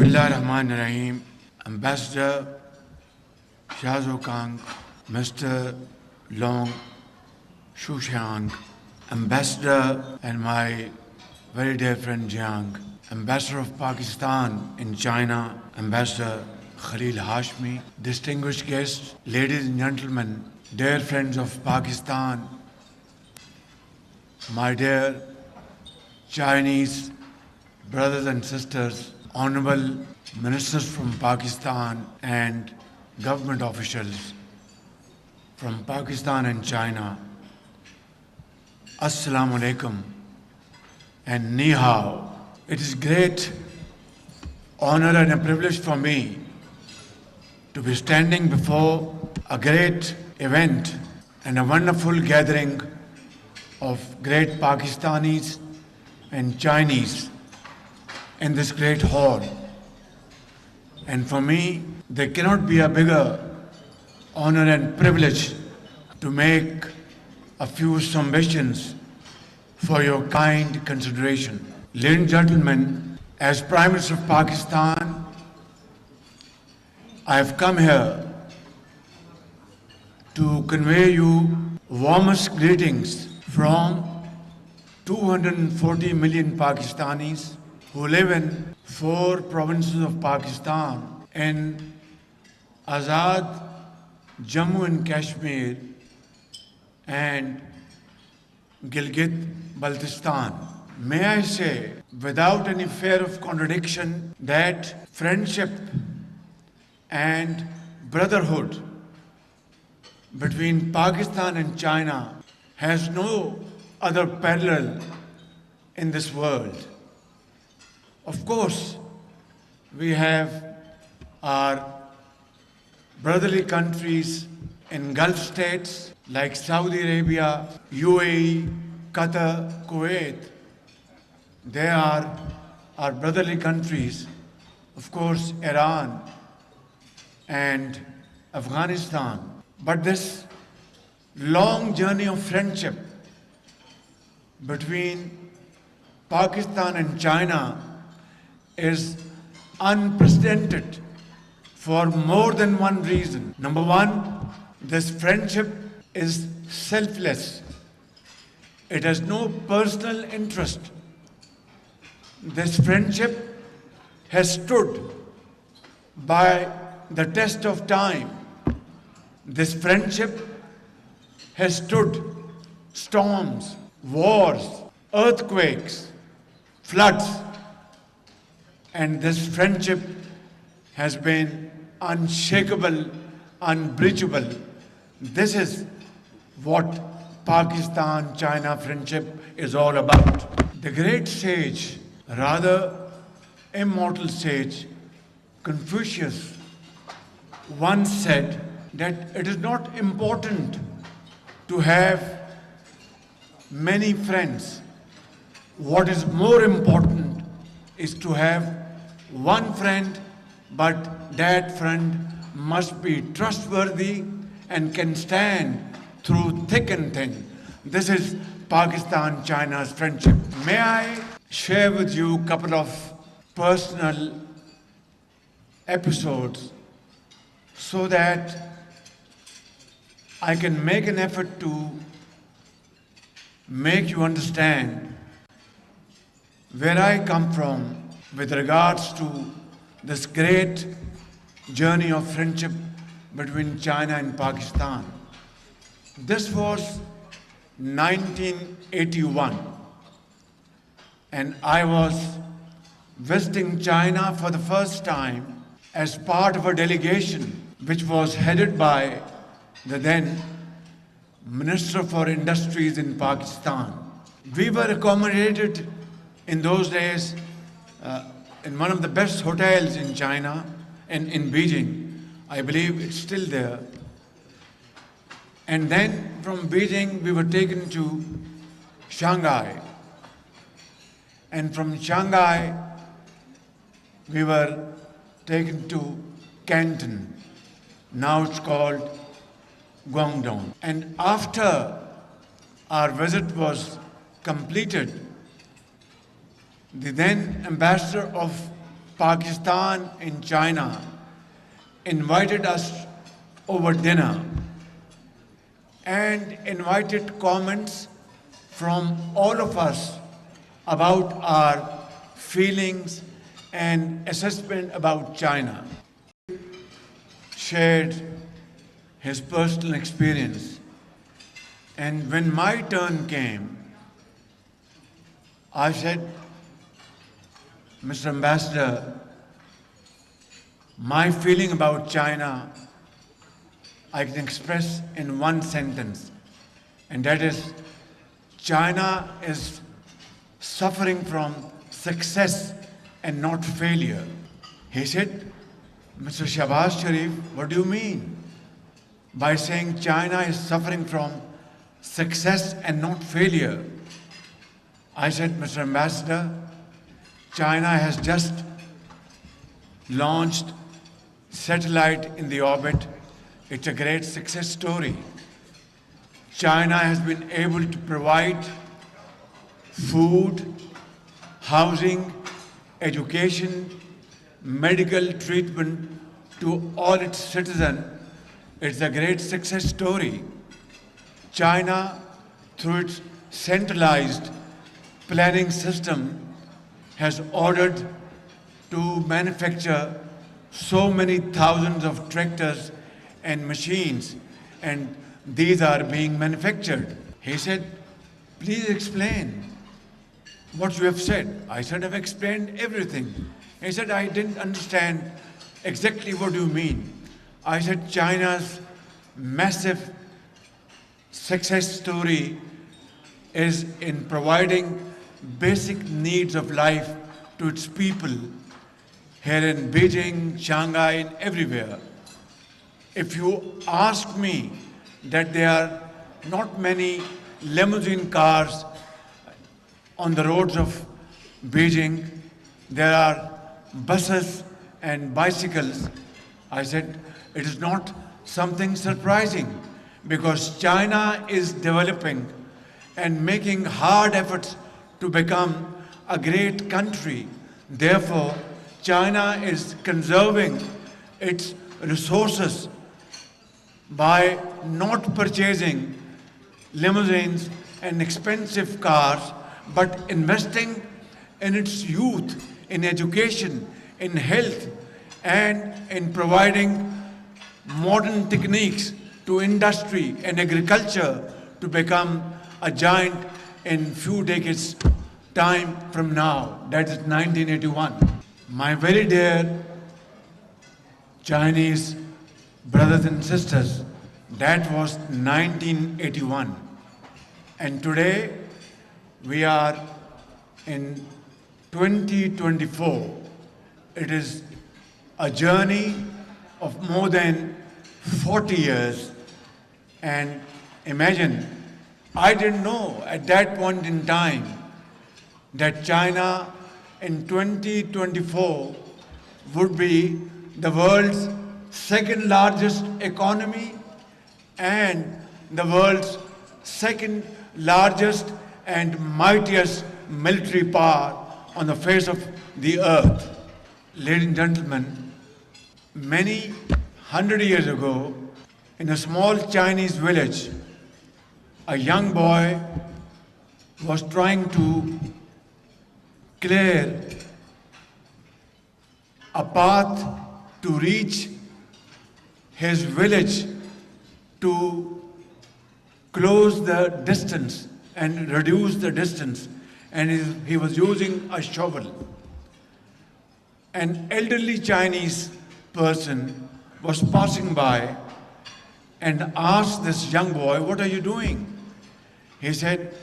Bismillahirrahmanirrahim. Ambassador Shahzad Kang, Mr. Long Shushang, Ambassador and my very dear friend Jiang, Ambassador of Pakistan in China, Ambassador Khalil Hashmi, distinguished guests, ladies and gentlemen, dear friends of Pakistan, my dear Chinese brothers and sisters, honorable ministers from Pakistan and government officials from Pakistan and China, Assalamu alaikum and Ni hao. It is great honor and a privilege for me to be standing before a great event and a wonderful gathering of great Pakistanis and Chinese in this great hall. And for me, there cannot be a bigger honor and privilege to make a few submissions for your kind consideration. Ladies and gentlemen, as Prime Minister of Pakistan, I have come here to convey you warmest greetings from 240 million Pakistanis who live in 4 provinces of Pakistan in Azad, Jammu and Kashmir and Gilgit-Baltistan. May I say, without any fear of contradiction, that friendship and brotherhood between Pakistan and China has no other parallel in this world. Of course, we have our brotherly countries in Gulf states like Saudi Arabia, UAE, Qatar, Kuwait. They are our brotherly countries. Of course, Iran and Afghanistan. But this long journey of friendship between Pakistan and China is unprecedented for more than one reason. Number one, this friendship is selfless. It has no personal interest. This friendship has stood by the test of time. This friendship has stood storms, wars, earthquakes, floods, and this friendship has been unshakable, unbreachable. This is what Pakistan-China friendship is all about. The great sage, rather immortal sage, Confucius once said that it is not important to have many friends. What is more important is to have one friend, but that friend must be trustworthy and can stand through thick and thin. This is Pakistan-China's friendship. May I share with you a couple of personal episodes so that I can make an effort to make you understand where I come from with regards to this great journey of friendship between China and Pakistan. This was 1981, and I was visiting China for the first time as part of a delegation which was headed by the then Minister for Industries in Pakistan. We were accommodated in those days in one of the best hotels in China, in Beijing. I believe it's still there. And then from Beijing we were taken to Shanghai. And from Shanghai we were taken to Canton. Now it's called Guangdong. And after our visit was completed, the then ambassador of Pakistan in China invited us over dinner and invited comments from all of us about our feelings and assessment about China. Shared his personal experience. And when my turn came, I said, Mr. Ambassador, my feeling about China, I can express in one sentence, and that is, China is suffering from success and not failure. He said, Mr. Shehbaz Sharif, what do you mean by saying China is suffering from success and not failure? I said, Mr. Ambassador, China has just launched satellite in the orbit. It's a great success story. China has been able to provide food, housing, education, medical treatment to all its citizens. It's a great success story. China, through its centralized planning system, has ordered to manufacture so many thousands of tractors and machines, and these are being manufactured. He said, please explain what you have said. I said, I've explained everything. He said, I didn't understand exactly what you mean. I said, China's massive success story is in providing basic needs of life to its people here in Beijing, Shanghai, and everywhere. If you ask me that there are not many limousine cars on the roads of Beijing, there are buses and bicycles, I said, it is not something surprising because China is developing and making hard efforts to become a great country. Therefore, China is conserving its resources by not purchasing limousines and expensive cars, but investing in its youth, in education, in health, and in providing modern techniques to industry and agriculture to become a giant in few decades time from now. That is 1981. My very dear Chinese brothers and sisters, that was 1981. And today we are in 2024. It is a journey of more than 40 years. And imagine, I didn't know at that point in time that China in 2024 would be the world's second largest economy and the world's second largest and mightiest military power on the face of the earth. Ladies and gentlemen, many 100 years ago, in a small Chinese village, a young boy was trying to clear a path to reach his village to close the distance and reduce the distance, and he was using a shovel. An elderly Chinese person was passing by and asked this young boy, "What are you doing?" He said,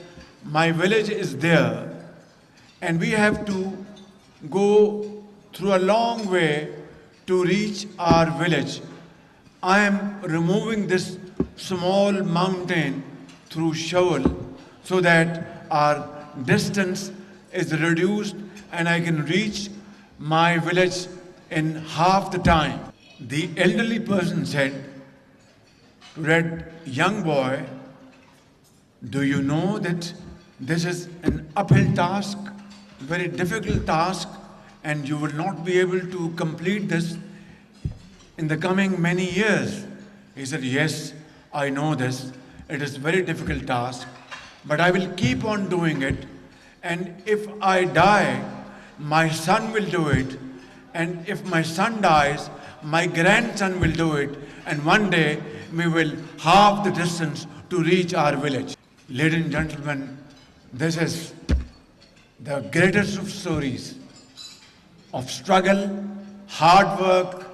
"My village is there and we have to go through a long way to reach our village. I am removing this small mountain through shovel so that our distance is reduced and I can reach my village in half the time." The elderly person said to that young boy, "Do you know that this is an uphill task, very difficult task, and you will not be able to complete this in the coming many years. He said, yes, I know this. It is a very difficult task, but I will keep on doing it. And if I die, my son will do it. And if my son dies, my grandson will do it. And one day, we will halve the distance to reach our village. Ladies and gentlemen, this is the greatest of stories of struggle, hard work,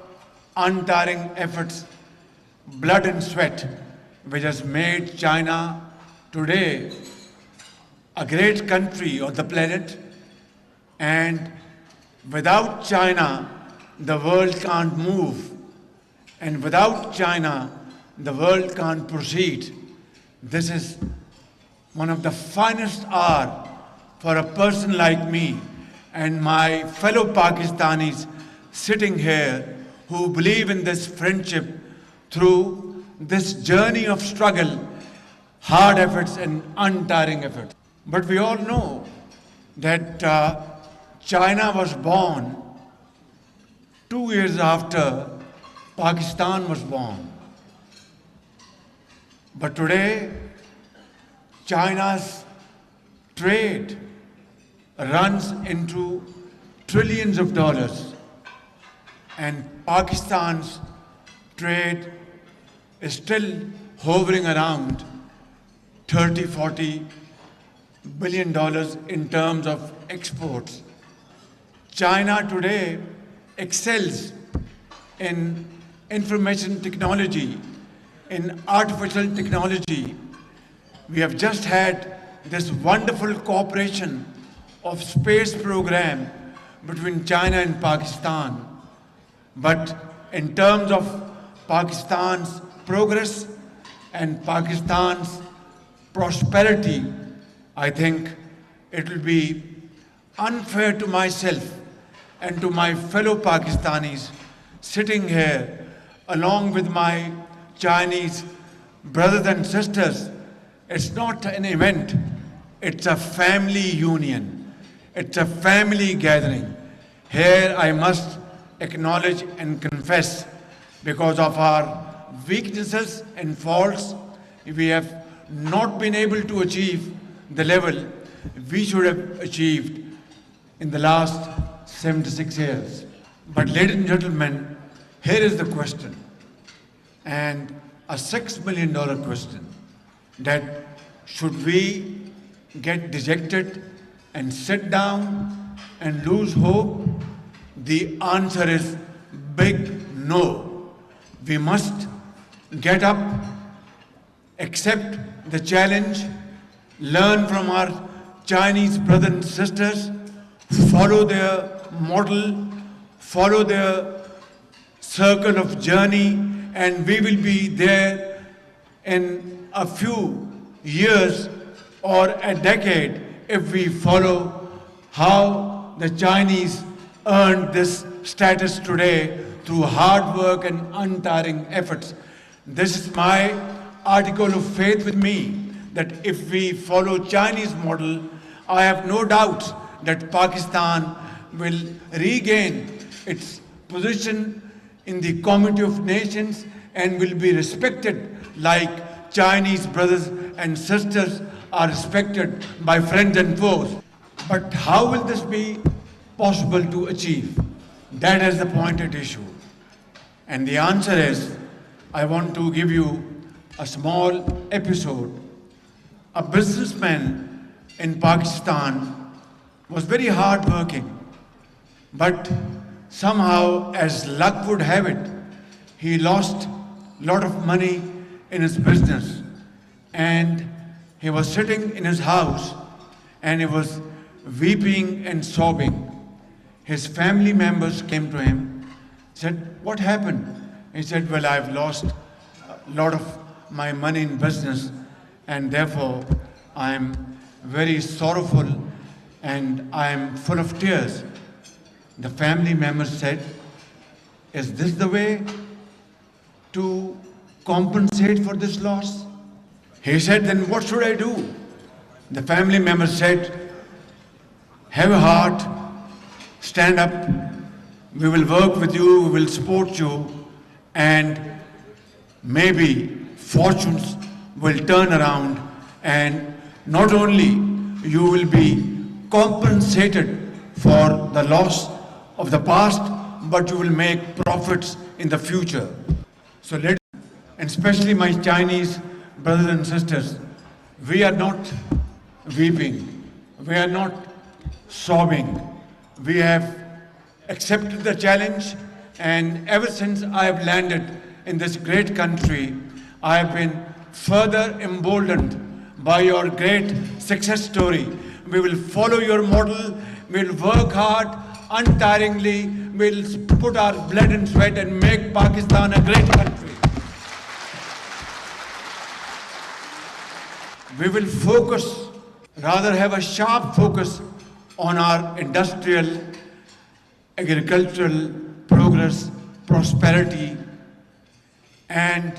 untiring efforts, blood and sweat, which has made China today a great country on the planet. And without China, the world can't move. And without China, the world can't proceed. This is one of the finest hours for a person like me and my fellow Pakistanis sitting here who believe in this friendship through this journey of struggle, hard efforts and untiring efforts. But we all know that China was born 2 years after Pakistan was born. But today, China's trade runs into trillions of dollars, and Pakistan's trade is still hovering around 30–40 billion dollars in terms of exports. China today excels in information technology, in artificial technology. We have just had this wonderful cooperation of space program between China and Pakistan. But in terms of Pakistan's progress and Pakistan's prosperity, I think it will be unfair to myself and to my fellow Pakistanis sitting here along with my Chinese brothers and sisters. It's not an event, it's a family union, it's a family gathering. Here I must acknowledge and confess, because of our weaknesses and faults, we have not been able to achieve the level we should have achieved in the last 76 years. But ladies and gentlemen, here is the question, and a $6 million question, that should we get dejected and sit down and lose hope? The answer is big no. We must get up, accept the challenge, learn from our Chinese brothers and sisters, follow their model, follow their circle of journey, and we will be there in a few years or a decade if we follow how the Chinese earned this status today through hard work and untiring efforts. This is my article of faith with me, that if we follow Chinese model, I have no doubt that Pakistan will regain its position in the community of nations and will be respected like Chinese brothers and sisters are respected by friends and foes. But how will this be possible to achieve? That is the point at issue. And the answer is, I want to give you a small episode. A businessman in Pakistan was very hardworking, but somehow, as luck would have it, he lost a lot of money in his business, and he was sitting in his house and he was weeping and sobbing. His family members came to him, said, "What happened?" He said, "Well, I've lost a lot of my money in business, and therefore I'm very sorrowful and I'm full of tears." The family members said, "Is this the way to compensate for this loss?" He said, "Then what should I do?" The family members said, "Have a heart, stand up, we will work with you, we will support you, and maybe fortunes will turn around, and not only you will be compensated for the loss of the past, but you will make profits in the future. So and especially my Chinese brothers and sisters, we are not weeping, we are not sobbing. We have accepted the challenge, and ever since I have landed in this great country, I have been further emboldened by your great success story. We will follow your model, we will work hard, untiringly, we will put our blood and sweat and make Pakistan a great country. We will focus, rather have a sharp focus on our industrial, agricultural progress, prosperity, and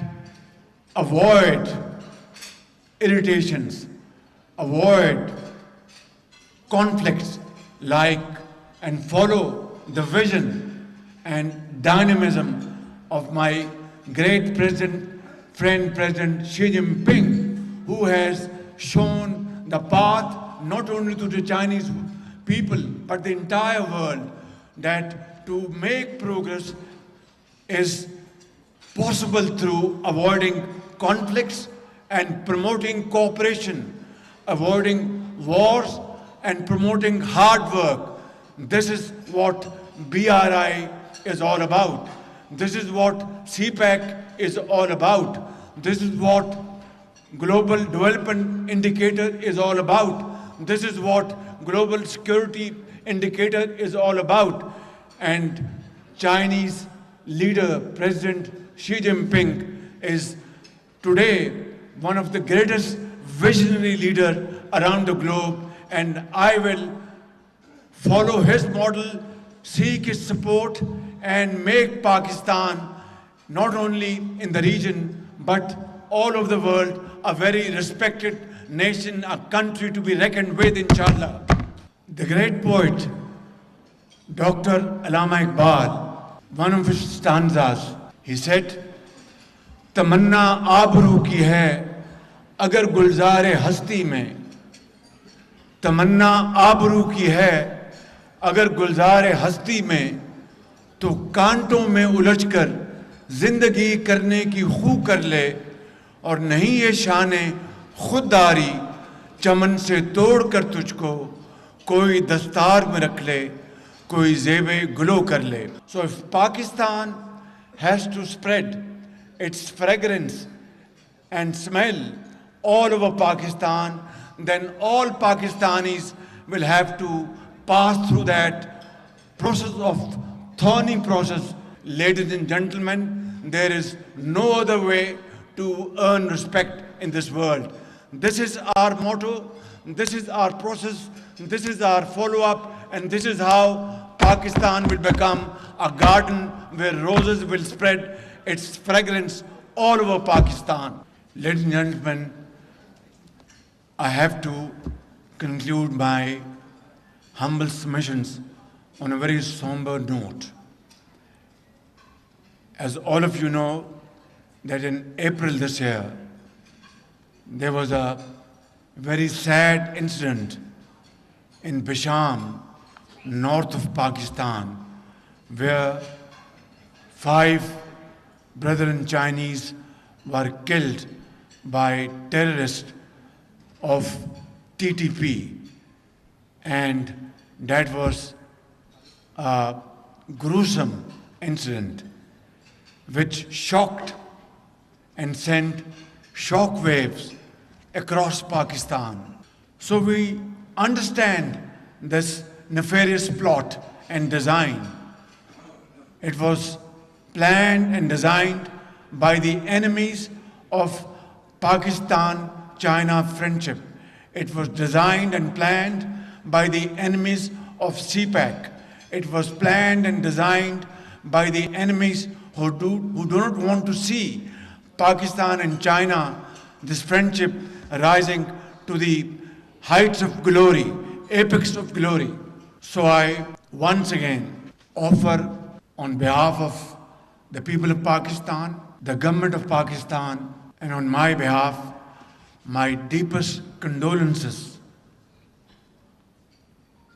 avoid irritations, avoid conflicts, and follow the vision and dynamism of my great friend President Xi Jinping, who has shown the path not only to the Chinese people but the entire world, that to make progress is possible through avoiding conflicts and promoting cooperation, avoiding wars and promoting hard work. This is what BRI is all about. This is what CPEC is all about. This is what Global Development Indicator is all about. This is what Global Security Indicator is all about. And Chinese leader, President Xi Jinping, is today one of the greatest visionary leaders around the globe, and I will follow his model, seek his support, and make Pakistan, not only in the region, but all over the world, a very respected nation, a country to be reckoned with, inshallah. The great poet, Dr. Allama Iqbal, one of his stanzas, he said, तमन्ना आबरू की है अगर गुलजारे हस्ती में, तमन्ना आबरू की है अगर गुलजारे हस्ती में, तो कांटों में उलझकर जिंदगी करने की खू कर ले, और नहीं ये शाने खुददारी चमन से तोड़ कर तुझको कोई दस्तार में रख ले, कोई ज़ेबे गुलो कर ले. So if Pakistan has to spread its fragrance and smell all over Pakistan, then all Pakistanis will have to pass through that process of thorny process. Ladies and gentlemen, there is no other way to earn respect in this world. This is our motto, this is our process, this is our follow-up, and this is how Pakistan will become a garden where roses will spread its fragrance all over Pakistan. Ladies and gentlemen, I have to conclude my humble submissions on a very somber note. As all of you know, that in April this year, there was a very sad incident in Bisham, north of Pakistan, where 5 brethren Chinese were killed by terrorists of TTP, and that was a gruesome incident which shocked and sent shock waves across Pakistan. So we understand this nefarious plot and design. It was planned and designed by the enemies of Pakistan-China friendship. It was designed and planned by the enemies of CPEC. It was planned and designed by the enemies who do not want to see Pakistan and China, this friendship rising to the heights of glory, apex of glory. So I once again offer on behalf of the people of Pakistan, the government of Pakistan, and on my behalf, my deepest condolences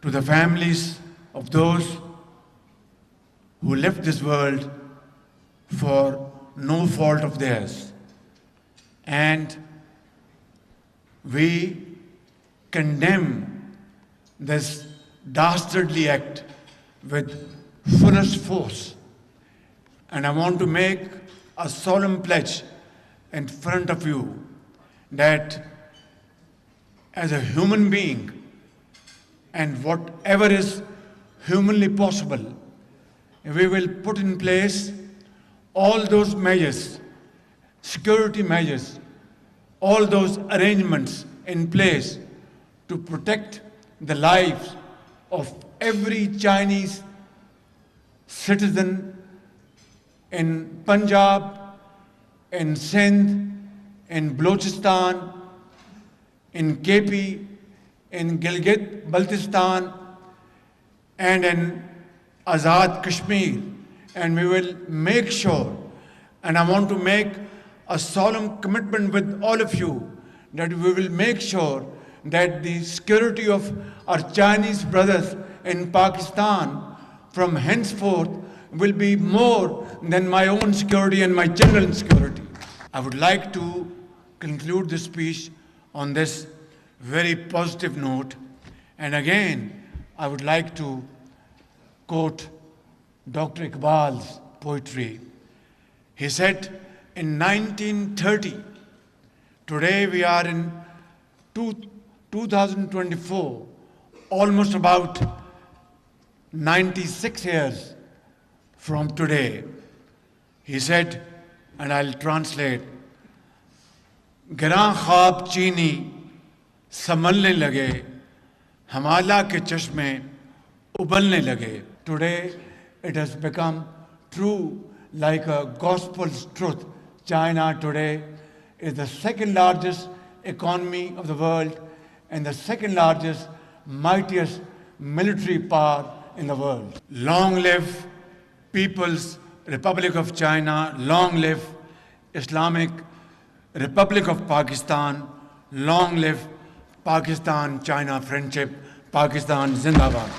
to the families of those who left this world for no fault of theirs. And we condemn this dastardly act with fullest force. And I want to make a solemn pledge in front of you that as a human being and whatever is humanly possible, we will put in place all those measures, security measures, all those arrangements in place to protect the lives of every Chinese citizen in Punjab, in Sindh, in Balochistan, in KP, in Gilgit-Baltistan, and in Azad Kashmir. And we will make sure, and I want to make a solemn commitment with all of you, that we will make sure that the security of our Chinese brothers in Pakistan from henceforth will be more than my own security and my children's security. I would like to conclude this speech on this very positive note. And again, I would like to quote Dr. Iqbal's poetry. He said in 1930, today we are in 2024, almost about 96 years from today. He said, and I'll translate, गिरां ख्वाब चीनी संभलने लगे, हमाला के चश्मे उबलने लगे. Today it has become true like a gospel's truth. China today is the second largest economy of the world and the second largest, mightiest military power in the world. Long live People's Republic of China, long live Islamic Republic of Pakistan, long live Pakistan-China friendship, Pakistan Zindabad.